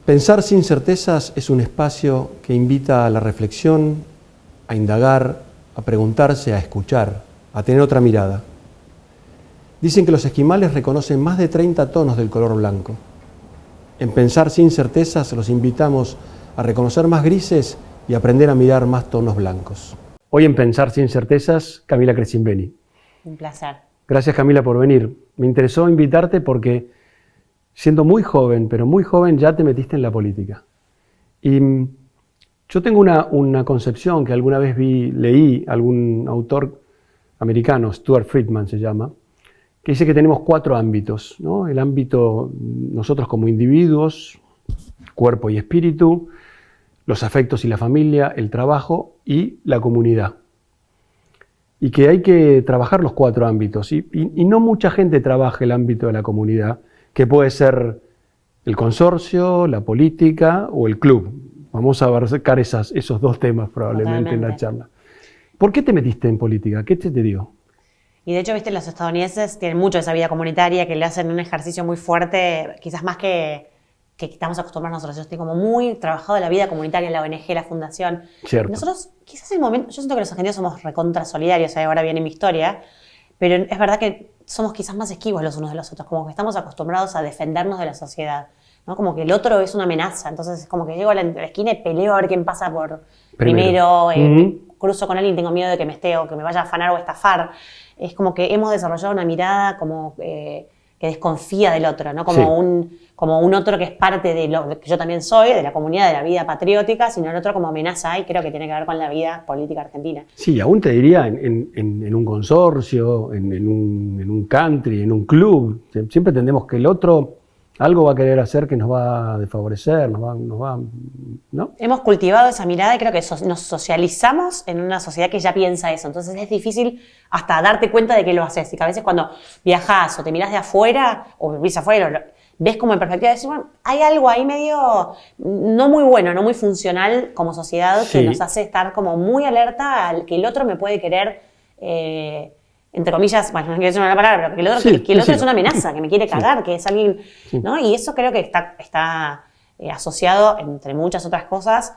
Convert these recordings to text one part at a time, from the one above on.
Pensar sin certezas es un espacio que invita a la reflexión, a indagar, a preguntarse, a escuchar, a tener otra mirada. Dicen que los esquimales reconocen más de 30 tonos del color blanco. En Pensar sin certezas los invitamos a reconocer más grises y aprender a mirar más tonos blancos. Hoy en Pensar sin certezas, Camila Crescimbeni. Un placer. Gracias, Camila, por venir. Me interesó invitarte porque siendo muy joven, pero muy joven, ya te metiste en la política. Y yo tengo una concepción que alguna vez leí algún autor americano, Stuart Friedman se llama, que dice que tenemos 4 ámbitos, ¿no? El ámbito, nosotros como individuos, cuerpo y espíritu, los afectos y la familia, el trabajo y la comunidad. Y que hay que trabajar los 4 ámbitos. Y no mucha gente trabaja el ámbito de la comunidad, que puede ser el consorcio, la política o el club. Vamos a abarcar esos 2 temas probablemente en la charla. ¿Por qué te metiste en política? ¿Qué te dio? Y de hecho, viste, los estadounidenses tienen mucho de esa vida comunitaria, que le hacen un ejercicio muy fuerte, quizás más que estamos acostumbrados nosotros. Yo estoy como muy trabajado en la vida comunitaria, en la ONG, la fundación. Cierto. Nosotros, quizás en el momento, yo siento que los argentinos somos recontra solidarios, ahora viene mi historia, pero es verdad que somos quizás más esquivos los unos de los otros, como que estamos acostumbrados a defendernos de la sociedad, ¿no? Como que el otro es una amenaza, entonces es como que llego a la esquina y peleo a ver quién pasa por primero cruzo con alguien, tengo miedo de que me esté o que me vaya a afanar o estafar. Es como que hemos desarrollado una mirada como que desconfía del otro, ¿no? Como un otro que es parte de lo que yo también soy, de la comunidad, de la vida patriótica, sino el otro como amenaza, y creo que tiene que ver con la vida política argentina. Sí, aún te diría en un consorcio, en un country, en un club, siempre entendemos que el otro algo va a querer hacer que nos va a desfavorecer, ¿no? Hemos cultivado esa mirada y creo que nos socializamos en una sociedad que ya piensa eso. Entonces es difícil hasta darte cuenta de que lo haces. Y que a veces cuando viajás o te mirás de afuera o vivís afuera, ves como en perspectiva de decir, bueno, hay algo ahí medio no muy bueno, no muy funcional como sociedad, sí, que nos hace estar como muy alerta al que el otro me puede querer, entre comillas, bueno, no quiero decir una palabra, pero que el otro es una amenaza, que me quiere cagar, que es alguien, ¿no? Y eso creo que está asociado, entre muchas otras cosas,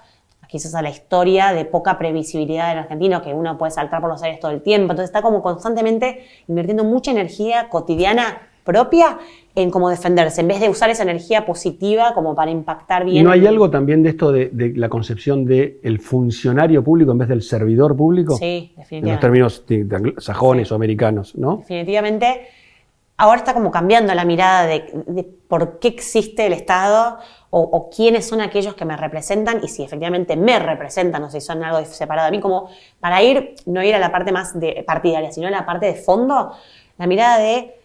quizás a la historia de poca previsibilidad del argentino, que uno puede saltar por los aires todo el tiempo. Entonces está como constantemente invirtiendo mucha energía cotidiana propia en cómo defenderse, en vez de usar esa energía positiva como para impactar bien. ¿Y no hay algo también de esto de la concepción del funcionario público en vez del servidor público? Sí, definitivamente. En los términos sajones o americanos, ¿no? Definitivamente. Ahora está como cambiando la mirada de por qué existe el Estado o quiénes son aquellos que me representan y si efectivamente me representan o si son algo separado de mí, como para no ir a la parte más partidaria, sino a la parte de fondo, la mirada de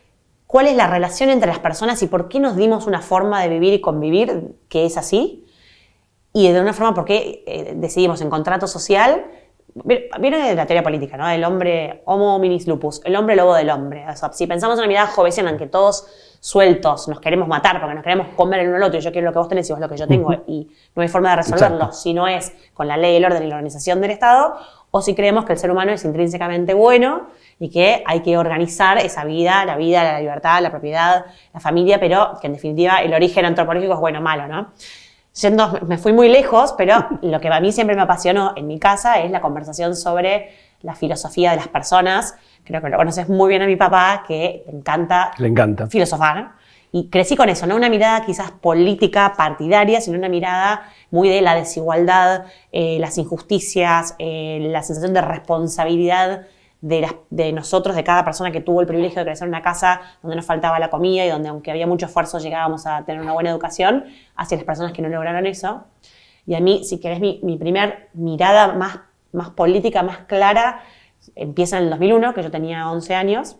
cuál es la relación entre las personas y por qué nos dimos una forma de vivir y convivir que es así, y de una forma por qué decidimos en contrato social. Viene de la teoría política, ¿no? El hombre homo hominis lupus, el hombre lobo del hombre. O sea, si pensamos en una mirada jovesiana en que todos sueltos nos queremos matar porque nos queremos comer el uno al otro y yo quiero lo que vos tenés y vos lo que yo tengo y no hay forma de resolverlo. Exacto. Si no es con la ley, el orden y la organización del Estado, o si creemos que el ser humano es intrínsecamente bueno y que hay que organizar esa vida, la libertad, la propiedad, la familia, pero que en definitiva el origen antropológico es bueno o malo, ¿no? Me fui muy lejos, pero lo que a mí siempre me apasionó en mi casa es la conversación sobre la filosofía de las personas. Creo que lo conoces muy bien a mi papá, que le encanta filosofar. Y crecí con eso, no una mirada quizás política, partidaria, sino una mirada muy de la desigualdad, las injusticias, la sensación de responsabilidad de nosotros, de cada persona que tuvo el privilegio de crecer en una casa donde nos faltaba la comida y donde, aunque había mucho esfuerzo, llegábamos a tener una buena educación, hacia las personas que no lograron eso. Y a mí, si querés, mi primer mirada más política, más clara, empieza en el 2001, que yo tenía 11 años,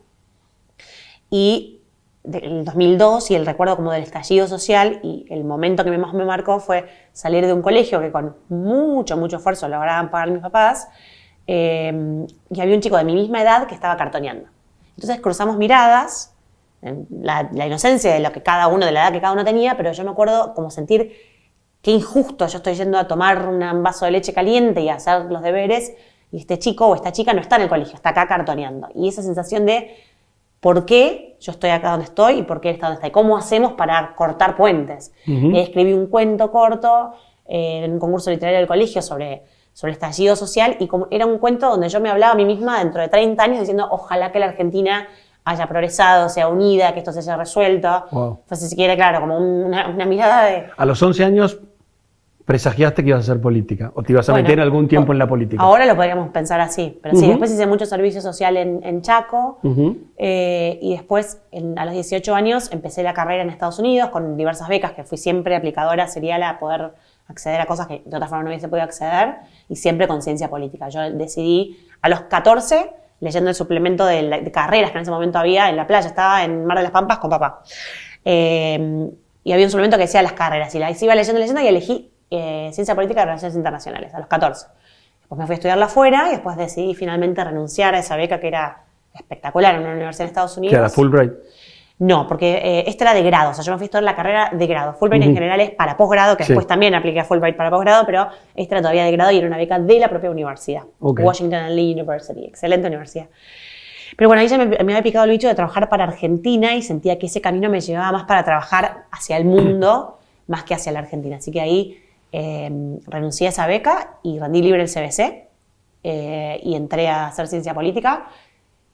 y el 2002, y el recuerdo como del estallido social, y el momento que más me marcó fue salir de un colegio que con mucho esfuerzo lograban pagar mis papás, y había un chico de mi misma edad que estaba cartoneando. Entonces cruzamos miradas, la inocencia de lo que cada uno, de la edad que cada uno tenía, pero yo me acuerdo como sentir qué injusto, yo estoy yendo a tomar un vaso de leche caliente y a hacer los deberes, y este chico o esta chica no está en el colegio, está acá cartoneando. Y esa sensación de por qué yo estoy acá donde estoy y por qué él está donde está. Y cómo hacemos para cortar puentes. Escribí un cuento corto en un concurso literario del colegio sobre el estallido social y era un cuento donde yo me hablaba a mí misma dentro de 30 años diciendo ojalá que la Argentina haya progresado, sea unida, que esto se haya resuelto. Wow. Entonces, si quiere, claro, como una mirada de... A los 11 años presagiaste que ibas a hacer política o te ibas a meter algún tiempo en la política. Ahora lo podríamos pensar así, pero sí, después hice mucho servicio social en Chaco y después a los 18 años empecé la carrera en Estados Unidos con diversas becas que fui siempre aplicadora serial a poder acceder a cosas que de otra forma no hubiese podido acceder y siempre con ciencia política. Yo decidí a los 14 leyendo el suplemento de carreras que en ese momento había en la playa, estaba en Mar de las Pampas con papá. Y había un suplemento que decía las carreras y las iba leyendo y elegí Ciencia Política y Relaciones Internacionales, a los 14. Después me fui a estudiarla afuera y después decidí finalmente renunciar a esa beca que era espectacular en una universidad en Estados Unidos. ¿Que era Fulbright? No, porque esta era de grado, o sea, yo me fui a estudiar la carrera de grado. Fulbright en general es para posgrado, que después también apliqué a Fulbright para posgrado, pero esta era todavía de grado y era una beca de la propia universidad. Washington and Lee University, excelente universidad. Pero bueno, ahí ya me había picado el bicho de trabajar para Argentina y sentía que ese camino me llevaba más para trabajar hacia el mundo más que hacia la Argentina. Así que ahí renuncié a esa beca y rendí libre el CBC y entré a hacer ciencia política.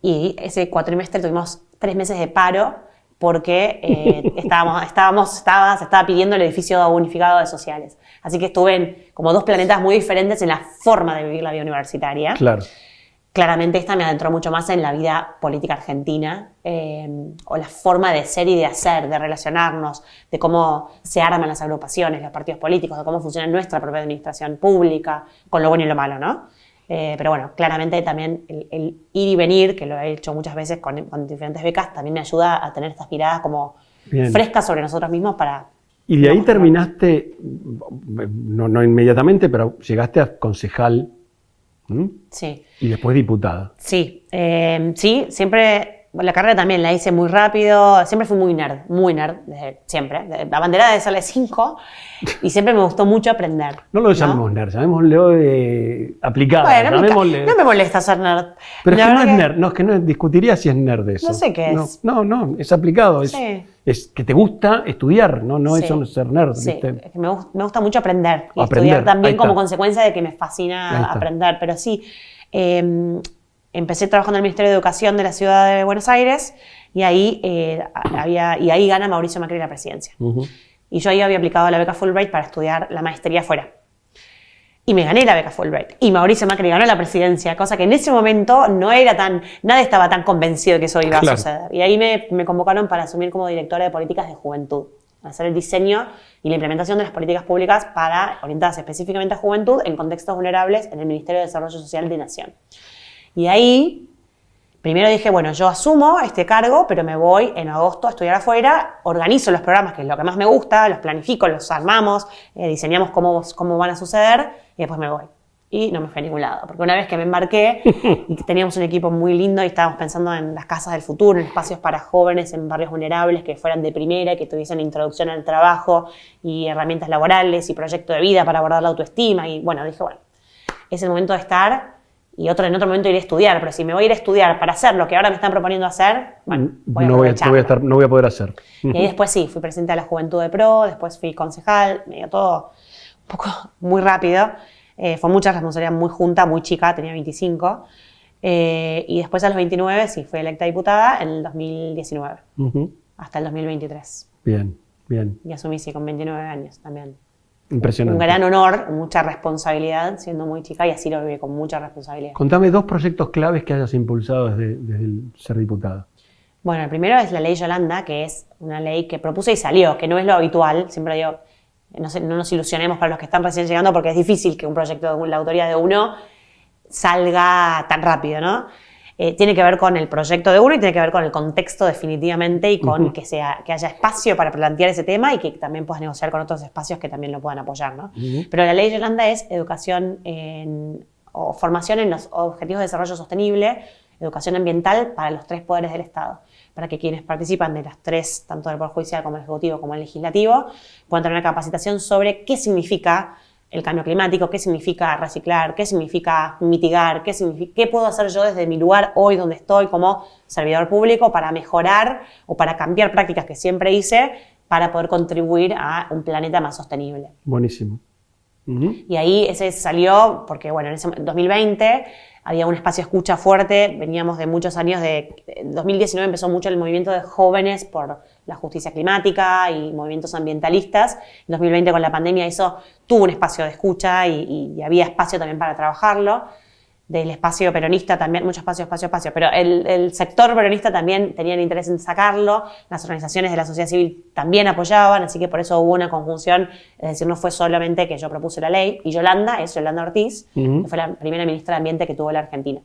Y ese cuatrimestre tuvimos 3 meses de paro porque se estaba pidiendo el edificio unificado de sociales. Así que estuve en como 2 planetas muy diferentes en la forma de vivir la vida universitaria. Claro. Claramente esta me adentró mucho más en la vida política argentina, o la forma de ser y de hacer, de relacionarnos, de cómo se arman las agrupaciones, los partidos políticos, de cómo funciona nuestra propia administración pública, con lo bueno y lo malo, ¿no? Pero bueno, claramente también el ir y venir, que lo he hecho muchas veces con diferentes becas, también me ayuda a tener estas miradas como frescas sobre nosotros mismos para... Y de ahí terminaste, no inmediatamente, pero llegaste a concejal. Sí. Y después diputada. Sí, sí, siempre, la carrera también la hice muy rápido, siempre fui muy nerd, desde siempre. La bandera de sale 5 y siempre me gustó mucho aprender. No lo llamemos nerd, llamémoslo aplicada. Bueno, no me molesta ser nerd. Pero es que no es nerd, no, es que no discutiría si es nerd eso. No sé qué es. No, es aplicado, es que te gusta estudiar, no sí. Eso no es ser nerd. Sí, ¿viste? es que me gusta mucho aprender y estudiar también como consecuencia de que me fascina aprender, pero sí. Empecé trabajando en el Ministerio de Educación de la Ciudad de Buenos Aires y ahí gana Mauricio Macri la presidencia. Y yo ahí había aplicado la beca Fulbright para estudiar la maestría afuera. Y me gané la beca Fulbright. Y Mauricio Macri ganó la presidencia, cosa que en ese momento nadie estaba tan convencido de que eso iba a suceder. Y ahí me convocaron para asumir como directora de políticas de juventud, hacer el diseño y la implementación de las políticas públicas orientadas específicamente a juventud en contextos vulnerables en el Ministerio de Desarrollo Social de Nación. Y ahí, primero dije, bueno, yo asumo este cargo, pero me voy en agosto a estudiar afuera, organizo los programas, que es lo que más me gusta, los planifico, los armamos, diseñamos cómo van a suceder, y después me voy. Y no me fui a ningún lado, porque una vez que me embarqué, y teníamos un equipo muy lindo y estábamos pensando en las casas del futuro, en espacios para jóvenes en barrios vulnerables que fueran de primera, que tuviesen introducción al trabajo y herramientas laborales y proyecto de vida para abordar la autoestima. Y bueno, dije, bueno, es el momento de estar... Y en otro momento iré a estudiar, pero si me voy a ir a estudiar para hacer lo que ahora me están proponiendo hacer, bueno, no voy a poder hacer. Y ahí después sí, fui presidenta de la Juventud de Pro, después fui concejal, me dio todo un poco muy rápido. Fue mucha responsabilidad muy junta, muy chica, tenía 25. Y después a los 29 sí, fui electa diputada en el 2019, hasta el 2023. Bien. Y asumí sí con 29 años también. Impresionante. Un gran honor, mucha responsabilidad, siendo muy chica, y así lo viví con mucha responsabilidad. Contame 2 proyectos claves que hayas impulsado desde el ser diputada. Bueno, el primero es la ley Yolanda, que es una ley que propuse y salió, que no es lo habitual. Siempre digo, no nos ilusionemos para los que están recién llegando, porque es difícil que un proyecto de la autoría de uno salga tan rápido, ¿no? Tiene que ver con el proyecto de uno y tiene que ver con el contexto definitivamente y con que haya espacio para plantear ese tema y que también puedas negociar con otros espacios que también lo puedan apoyar, ¿no? Pero la ley Yolanda es educación o formación en los objetivos de desarrollo sostenible, educación ambiental para los 3 poderes del Estado, para que quienes participan de las 3, tanto del Poder Judicial como el Ejecutivo como el Legislativo, puedan tener una capacitación sobre qué significa el cambio climático, qué significa reciclar, qué significa mitigar, qué puedo hacer yo desde mi lugar hoy donde estoy como servidor público para mejorar o para cambiar prácticas que siempre hice para poder contribuir a un planeta más sostenible. Buenísimo. Y ahí ese salió porque, bueno, en 2020 había un espacio escucha fuerte, veníamos de muchos años en 2019 empezó mucho el movimiento de jóvenes por la justicia climática y movimientos ambientalistas. En 2020 con la pandemia eso tuvo un espacio de escucha y había espacio también para trabajarlo. Del espacio peronista también, mucho espacio, pero el sector peronista también tenían interés en sacarlo, las organizaciones de la sociedad civil también apoyaban, así que por eso hubo una conjunción, es decir, no fue solamente que yo propuse la ley, y Yolanda Ortiz, que fue la primera ministra de Ambiente que tuvo la Argentina.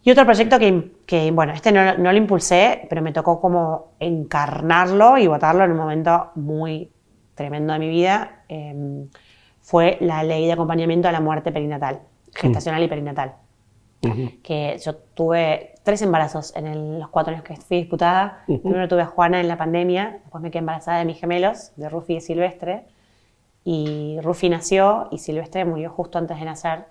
Y otro proyecto que bueno, este no lo impulsé, pero me tocó como encarnarlo y votarlo en un momento muy tremendo de mi vida, fue la ley de acompañamiento a la muerte perinatal. Gestacional y perinatal. Que yo tuve 3 embarazos en los 4 años que fui diputada. Primero tuve a Juana en la pandemia, después me quedé embarazada de mis gemelos, de Rufi y Silvestre. Y Rufi nació y Silvestre murió justo antes de nacer.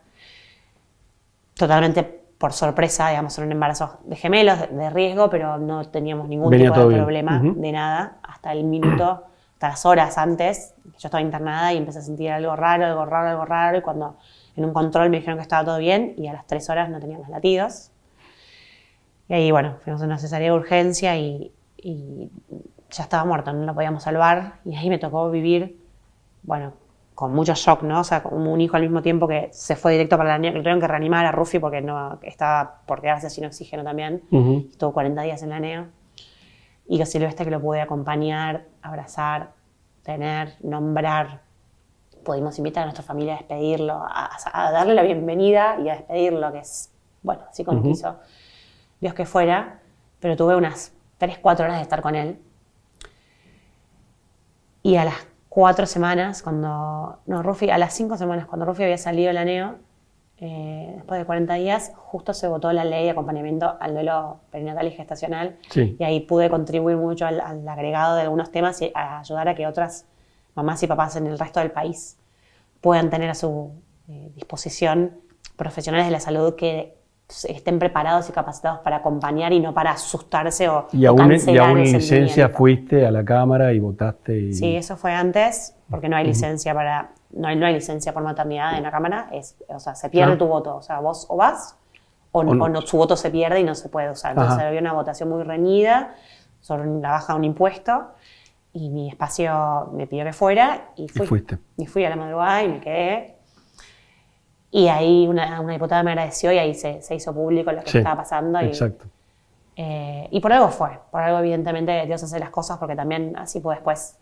Totalmente por sorpresa, digamos, en un embarazo de gemelos, de riesgo, pero no teníamos ningún tipo de problema, de nada, hasta el minuto, hasta las horas antes. Yo estaba internada y empecé a sentir algo raro, y cuando en un control me dijeron que estaba todo bien y a las 3 horas no tenía los latidos. Y ahí, bueno, fuimos a una cesárea de urgencia y ya estaba muerto, no lo podíamos salvar. Y ahí me tocó vivir, bueno, con mucho shock, ¿no? O sea, como un hijo al mismo tiempo que se fue directo para la niña, que tuvieron que reanimar a Rufi porque no estaba por quedarse sin oxígeno también. Estuvo 40 días en la NEO. Y que Silvestre que lo pude acompañar, abrazar, tener, nombrar. Pudimos invitar a nuestra familia a despedirlo, a darle la bienvenida y a despedirlo, que es, bueno, así como quiso Dios que fuera, pero tuve unas 3-4 horas de estar con él. Y a las 4 semanas, a las 5 semanas, cuando Rufi había salido de la NEO, después de 40 días, justo se votó la ley de acompañamiento al duelo perinatal y gestacional, y ahí pude contribuir mucho al agregado de algunos temas y a ayudar a que otras mamás y papás en el resto del país puedan tener a su disposición profesionales de la salud que estén preparados y capacitados para acompañar y no para asustarse o cancelar. Y aún en licencia fuiste a la Cámara y votaste. Sí, eso fue antes, porque no hay licencia no hay licencia por maternidad en la Cámara, o sea, se pierde tu voto, o sea, vos o vas o no, su voto se pierde y no se puede usar. Entonces había una votación muy reñida sobre la baja de un impuesto. Y mi espacio me pidió que fuera y fui. Y fui a la madrugada y me quedé. Y ahí una diputada me agradeció y ahí se hizo público lo que estaba pasando. Exacto. Y por algo fue. Por algo, evidentemente, Dios hace las cosas porque también así puedo después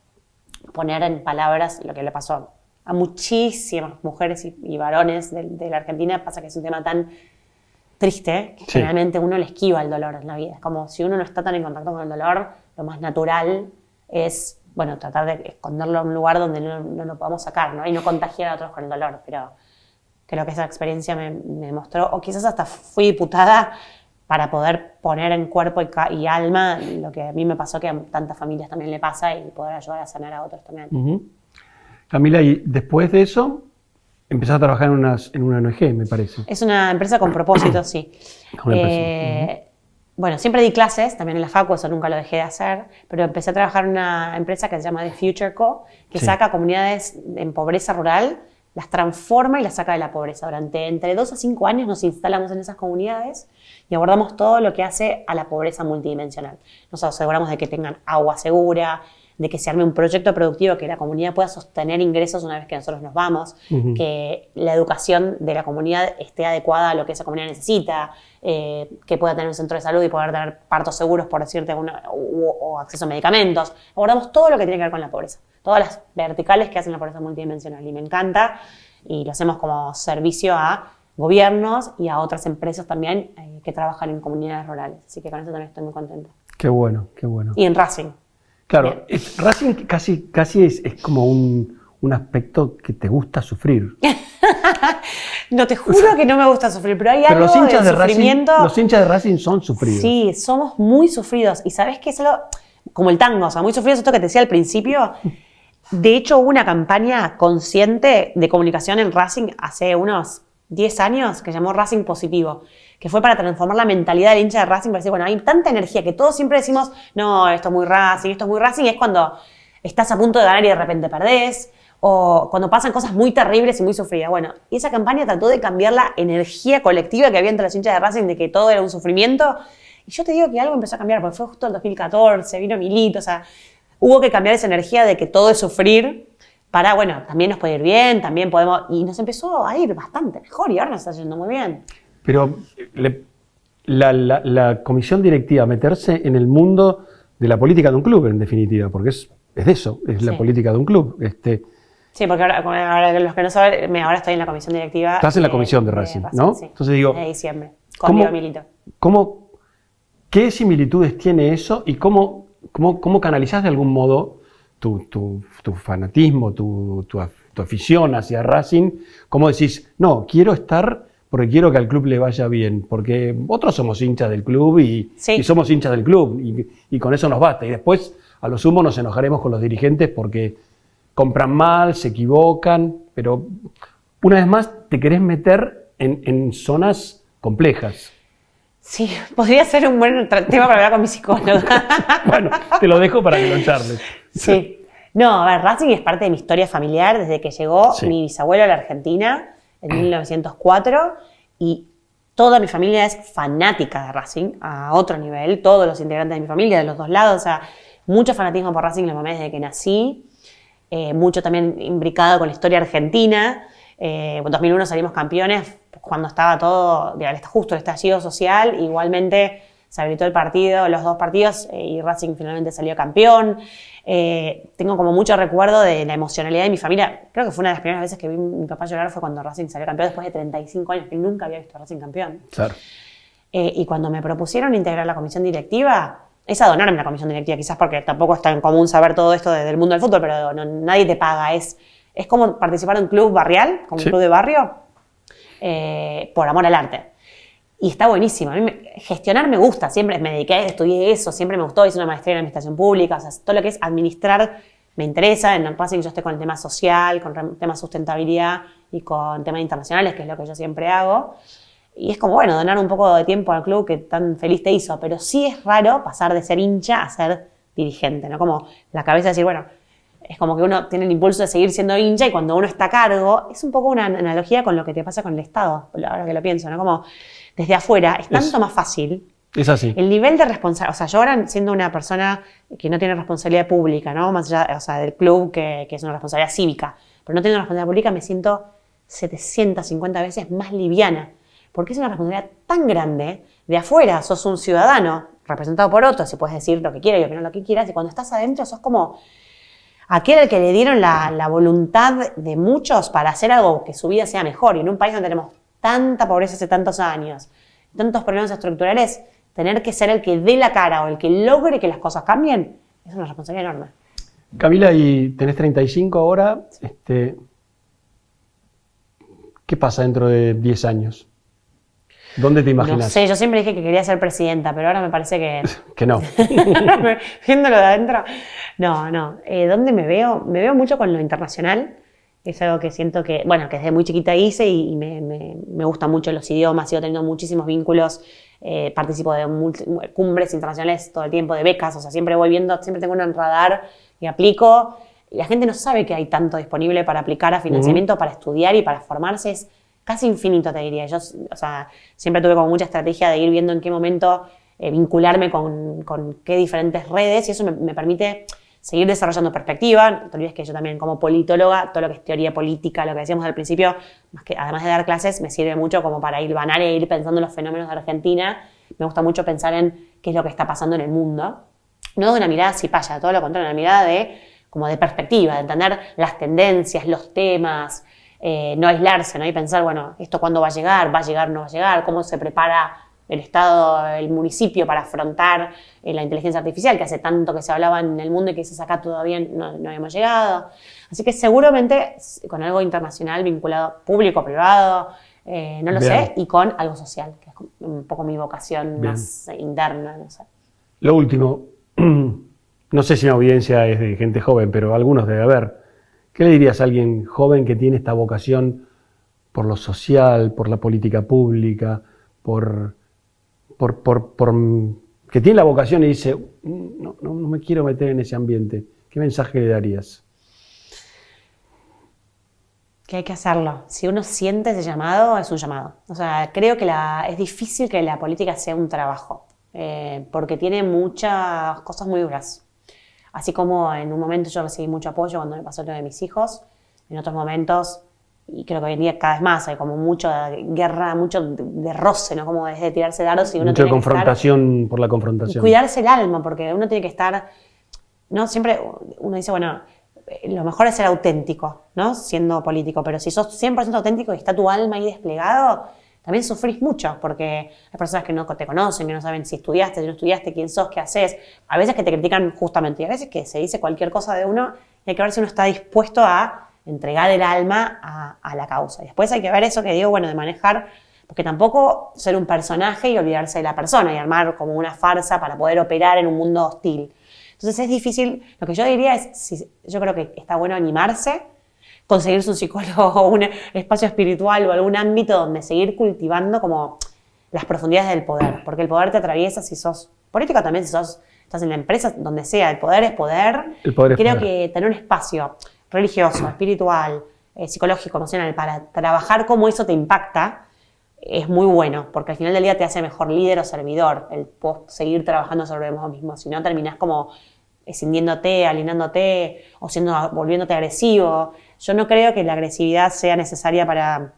poner en palabras lo que le pasó a muchísimas mujeres y varones de la Argentina. Pasa que es un tema tan triste que generalmente uno le esquiva el dolor en la vida. Es como si uno no está tan en contacto con el dolor, lo más natural es, bueno, tratar de esconderlo en un lugar donde no lo podamos sacar, ¿no? Y no contagiar a otros con el dolor, pero creo que esa experiencia me mostró, o quizás hasta fui diputada para poder poner en cuerpo y alma lo que a mí me pasó, que a tantas familias también le pasa, y poder ayudar a sanar a otros también. Camila, y después de eso, empezaste a trabajar en una ONG, me parece. Es una empresa con propósito, sí. Bueno, siempre di clases, también en la facu, eso nunca lo dejé de hacer, pero empecé a trabajar en una empresa que se llama The Future Co, que saca comunidades en pobreza rural, las transforma y las saca de la pobreza. Durante entre 2 a 5 años nos instalamos en esas comunidades y abordamos todo lo que hace a la pobreza multidimensional. Nos aseguramos de que tengan agua segura, de que se arme un proyecto productivo, que la comunidad pueda sostener ingresos una vez que nosotros nos vamos, que la educación de la comunidad esté adecuada a lo que esa comunidad necesita, que pueda tener un centro de salud y poder tener partos seguros, por decirte, o acceso a medicamentos. Abordamos todo lo que tiene que ver con la pobreza, todas las verticales que hacen la pobreza multidimensional, y me encanta, y lo hacemos como servicio a gobiernos y a otras empresas también que trabajan en comunidades rurales, así que con eso también estoy muy contenta. Qué bueno, qué bueno. Y en Racing. Claro, Racing casi es como un aspecto que te gusta sufrir. No, te juro que no me gusta sufrir, pero hay algo los hinchas de sufrimiento. Los hinchas de Racing son sufridos. Sí, somos muy sufridos. Y ¿sabés qué es algo? Como el tango, o sea, muy sufridos, esto que te decía al principio. De hecho, hubo una campaña consciente de comunicación en Racing hace unos 10 años que llamó Racing Positivo, que fue para transformar la mentalidad del hincha de Racing, para decir, bueno, hay tanta energía que todos siempre decimos, no, esto es muy Racing, y es cuando estás a punto de ganar y de repente perdés, o cuando pasan cosas muy terribles y muy sufridas. Bueno, y esa campaña trató de cambiar la energía colectiva que había entre los hinchas de Racing, de que todo era un sufrimiento, y yo te digo que algo empezó a cambiar, porque fue justo el 2014, vino Milito, o sea, hubo que cambiar esa energía de que todo es sufrir, para, bueno, también nos puede ir bien, también podemos... Y nos empezó a ir bastante mejor y ahora nos está yendo muy bien. Pero la comisión directiva, meterse en el mundo de la política de un club, en definitiva, porque es de eso, es la política de un club. Sí, porque ahora los que no saben, ahora estoy en la comisión directiva. Estás en la comisión de Racing, ¿no? Sí. Entonces digo... De diciembre, con Diego Milito. ¿Qué similitudes tiene eso y cómo canalizás de algún modo tu fanatismo, tu afición hacia Racing? ¿Cómo decís, no, quiero estar porque quiero que al club le vaya bien? Porque otros somos hinchas del club y somos hinchas del club y con eso nos basta. Y después, a lo sumo, nos enojaremos con los dirigentes porque compran mal, se equivocan, pero una vez más te querés meter en zonas complejas. Sí, podría ser un buen tema para hablar con mi psicóloga. Bueno, te lo dejo para que lo charles. Sí. No, a ver, Racing es parte de mi historia familiar desde que llegó mi bisabuelo a la Argentina en 1904 y toda mi familia es fanática de Racing a otro nivel, todos los integrantes de mi familia de los dos lados, o sea, mucho fanatismo por Racing, la mamá desde que nací, mucho también imbricado con la historia argentina. En 2001 salimos campeones cuando estaba todo, justo el estallido social, igualmente se habilitó el partido, los dos partidos, y Racing finalmente salió campeón. Tengo como mucho recuerdo de la emocionalidad de mi familia. Creo que fue una de las primeras veces que vi a mi papá llorar fue cuando Racing salió campeón, después de 35 años, que nunca había visto a Racing campeón. Claro. Y cuando me propusieron integrar la comisión directiva, es adonarme a la comisión directiva, quizás porque tampoco es tan común saber todo esto del mundo del fútbol, pero nadie te paga, es como participar en un club barrial, como un club de barrio, por amor al arte. Y está buenísimo. A mí gestionar me gusta, siempre me dediqué, estudié eso, siempre me gustó, hice una maestría en administración pública, o sea, todo lo que es administrar me interesa. En Racing yo estoy con el tema social, con el tema sustentabilidad y con temas internacionales, que es lo que yo siempre hago. Y es como, bueno, donar un poco de tiempo al club que tan feliz te hizo, pero sí es raro pasar de ser hincha a ser dirigente, ¿no? Como la cabeza de decir, bueno, es como que uno tiene el impulso de seguir siendo hincha y cuando uno está a cargo, es un poco una analogía con lo que te pasa con el Estado, ahora que lo pienso, ¿no? Como desde afuera es tanto más fácil. Es así. El nivel de responsabilidad, o sea, yo ahora siendo una persona que no tiene responsabilidad pública, ¿no? Más allá, o sea, del club que es una responsabilidad cívica, pero no teniendo responsabilidad pública me siento 750 veces más liviana, porque es una responsabilidad tan grande. De afuera sos un ciudadano representado por otros, y puedes decir lo que quieras y opinar lo que quieras, y cuando estás adentro sos como aquel al que le dieron la voluntad de muchos para hacer algo que su vida sea mejor. Y en un país donde tenemos tanta pobreza hace tantos años, tantos problemas estructurales, tener que ser el que dé la cara o el que logre que las cosas cambien es una responsabilidad enorme. Camila, y tenés 35 ahora, ¿qué pasa dentro de 10 años? ¿Dónde te imaginas? No sé, yo siempre dije que quería ser presidenta, pero ahora me parece que... Que no. Viéndolo de adentro, no. ¿Dónde me veo? Me veo mucho con lo internacional. Es algo que siento que, bueno, que desde muy chiquita hice y me gustan mucho los idiomas. Sigo teniendo muchísimos vínculos. Participo de cumbres internacionales todo el tiempo, de becas. O sea, siempre voy viendo, siempre tengo uno en radar y aplico. Y la gente no sabe que hay tanto disponible para aplicar a financiamiento, para estudiar y para formarse. Es casi infinito, te diría. Yo, o sea, siempre tuve como mucha estrategia de ir viendo en qué momento vincularme con qué diferentes redes, y eso me permite seguir desarrollando perspectiva. No te olvides que yo también, como politóloga, todo lo que es teoría política, lo que decíamos al principio, además de dar clases, me sirve mucho como para ir banar e ir pensando en los fenómenos de Argentina. Me gusta mucho pensar en qué es lo que está pasando en el mundo. No de una mirada cipaya, todo lo contrario, una mirada como de perspectiva, de entender las tendencias, los temas, no aislarse, ¿no? Y pensar, bueno, ¿esto cuándo va a llegar? ¿Va a llegar? ¿No va a llegar? ¿Cómo se prepara el Estado, el municipio para afrontar la inteligencia artificial, que hace tanto que se hablaba en el mundo y que quizás acá todavía no habíamos llegado? Así que seguramente con algo internacional vinculado, público, privado, no lo sé, y con algo social, que es un poco mi vocación más interna, no sé. Lo último, no sé si mi audiencia es de gente joven, pero algunos debe haber. ¿Qué le dirías a alguien joven que tiene esta vocación por lo social, por la política pública, que tiene la vocación y dice, no me quiero meter en ese ambiente? ¿Qué mensaje le darías? Que hay que hacerlo. Si uno siente ese llamado, es un llamado. O sea, creo que es difícil que la política sea un trabajo, porque tiene muchas cosas muy duras. Así como en un momento yo recibí mucho apoyo cuando me pasó lo de mis hijos, en otros momentos, y creo que hoy en día cada vez más, hay como mucha guerra, mucho de roce, ¿no? Como es de tirarse dardos y uno Mucha tiene confrontación que estar, por la confrontación. cuidarse el alma, porque uno tiene que estar, ¿no? Siempre uno dice, bueno, lo mejor es ser auténtico, ¿no? Siendo político, pero si sos 100% auténtico y está tu alma ahí desplegado, también sufrís mucho, porque hay personas que no te conocen, que no saben si estudiaste, si no estudiaste, quién sos, qué haces. A veces que te critican justamente, y a veces que se dice cualquier cosa de uno y hay que ver si uno está dispuesto a entregar el alma a la causa. Y después hay que ver eso que digo, bueno, de manejar, porque tampoco ser un personaje y olvidarse de la persona y armar como una farsa para poder operar en un mundo hostil. Entonces es difícil. Lo que yo diría es, yo creo que está bueno animarse, conseguirse un psicólogo o un espacio espiritual o algún ámbito donde seguir cultivando como las profundidades del poder, porque el poder te atraviesa si sos político también, si estás en la empresa, donde sea, el poder es poder. Creo que tener un espacio religioso, espiritual, psicológico, emocional, para trabajar cómo eso te impacta, es muy bueno, porque al final del día te hace mejor líder o servidor, el seguir trabajando sobre vos mismo, si no terminás como escindiéndote, alienándote o volviéndote agresivo. Yo no creo que la agresividad sea necesaria para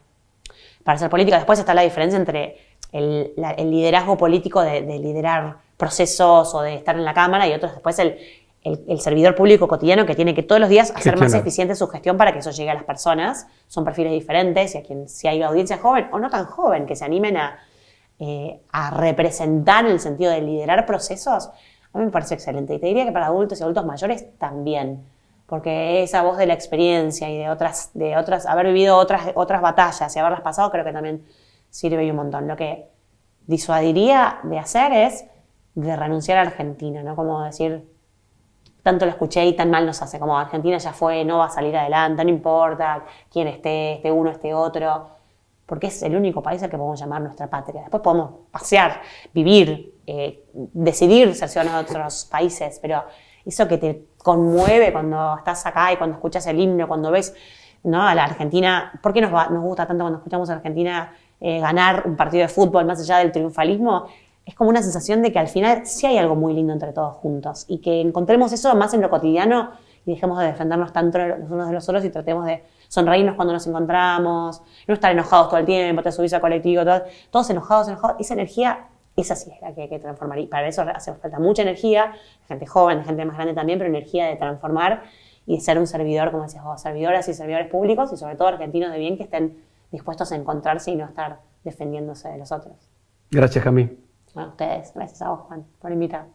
hacer política. Después está la diferencia entre el liderazgo político de liderar procesos o de estar en la Cámara y otros después el servidor público cotidiano que tiene que todos los días hacer más eficiente su gestión para que eso llegue a las personas. Son perfiles diferentes y si hay audiencia joven o no tan joven que se animen a representar en el sentido de liderar procesos, a mí me parece excelente. Y te diría que para adultos y adultos mayores también, porque esa voz de la experiencia y de otras haber vivido otras batallas y haberlas pasado, creo que también sirve y un montón. Lo que disuadiría de hacer es de renunciar a Argentina, ¿no? Como decir, tanto lo escuché y tan mal nos hace, como Argentina ya fue, no va a salir adelante, no importa quién esté uno, esté otro, porque es el único país al que podemos llamar nuestra patria. Después podemos pasear, vivir, decidir cerciorarnos de otros países, pero eso que te conmueve cuando estás acá y cuando escuchas el himno, cuando ves, ¿no?, a la Argentina. ¿Por qué nos gusta tanto cuando escuchamos a Argentina ganar un partido de fútbol más allá del triunfalismo? Es como una sensación de que al final sí hay algo muy lindo entre todos juntos y que encontremos eso más en lo cotidiano y dejemos de defendernos tanto los unos de los otros y tratemos de sonreírnos cuando nos encontramos, no estar enojados todo el tiempo, te subís al colectivo, todos enojados. Esa energía, esa sí es la que hay que transformar y para eso hace falta mucha energía, gente joven, gente más grande también, pero energía de transformar y de ser un servidor, como decías vos, servidoras y servidores públicos y sobre todo argentinos de bien que estén dispuestos a encontrarse y no estar defendiéndose de los otros. Gracias, Jami. Bueno, ustedes, gracias a vos, Juan, por invitar.